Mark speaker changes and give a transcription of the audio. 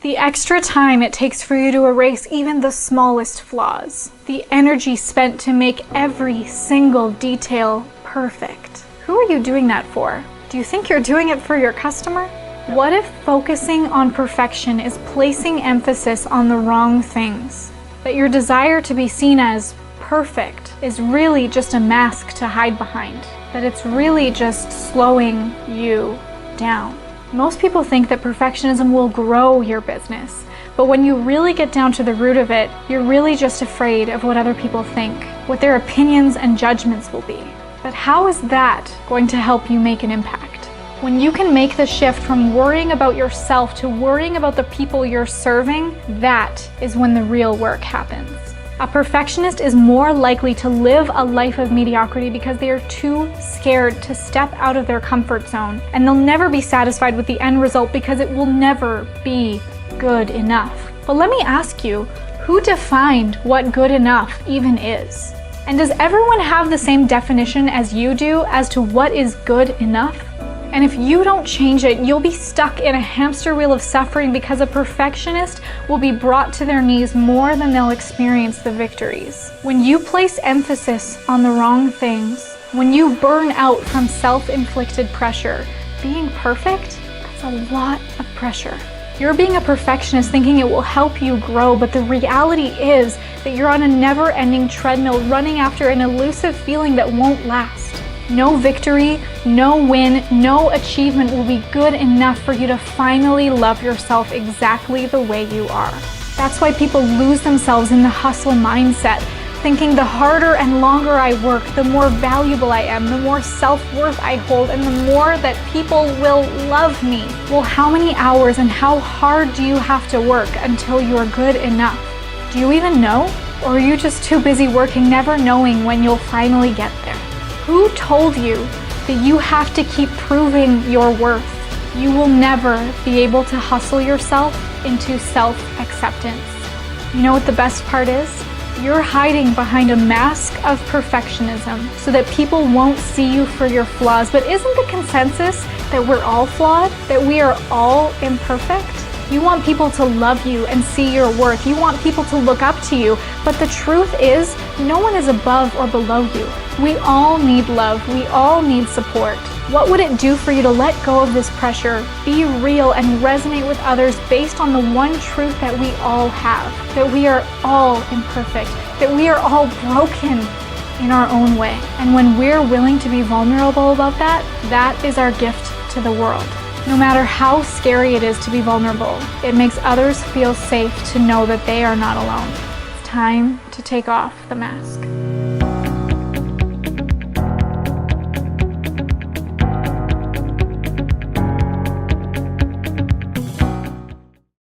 Speaker 1: The extra time it takes for you to erase even the smallest flaws. The energy spent to make every single detail perfect. Who are you doing that for? Do you think you're doing it for your customer? What if focusing on perfection is placing emphasis on the wrong things? That your desire to be seen as perfect is really just a mask to hide behind. That it's really just slowing you down. Most people think that perfectionism will grow your business, but when you really get down to the root of it, you're really just afraid of what other people think, what their opinions and judgments will be. But how is that going to help you make an impact? When you can make the shift from worrying about yourself to worrying about the people you're serving, that is when the real work happens. A perfectionist is more likely to live a life of mediocrity because they are too scared to step out of their comfort zone, and they'll never be satisfied with the end result because it will never be good enough. But let me ask you, who defined what good enough even is? And does everyone have the same definition as you do as to what is good enough? And if you don't change it, you'll be stuck in a hamster wheel of suffering because a perfectionist will be brought to their knees more than they'll experience the victories. When you place emphasis on the wrong things, when you burn out from self-inflicted pressure, being perfect, that's a lot of pressure. You're being a perfectionist thinking it will help you grow, but the reality is that you're on a never-ending treadmill running after an elusive feeling that won't last. No victory, no win, no achievement will be good enough for you to finally love yourself exactly the way you are. That's why people lose themselves in the hustle mindset, thinking the harder and longer I work, the more valuable I am, the more self-worth I hold, and the more that people will love me. Well, how many hours and how hard do you have to work until you're good enough? Do you even know? Or are you just too busy working, never knowing when you'll finally get there? Who told you that you have to keep proving your worth? You will never be able to hustle yourself into self-acceptance. You know what the best part is? You're hiding behind a mask of perfectionism so that people won't see you for your flaws. But isn't the consensus that we're all flawed? That we are all imperfect? You want people to love you and see your worth. You want people to look up to you. But the truth is, no one is above or below you. We all need love. We all need support. What would it do for you to let go of this pressure, be real, and resonate with others based on the one truth that we all have? That we are all imperfect. That we are all broken in our own way. And when we're willing to be vulnerable about that, that is our gift to the world. No matter how scary it is to be vulnerable, it makes others feel safe to know that they are not alone. It's time to take off the mask.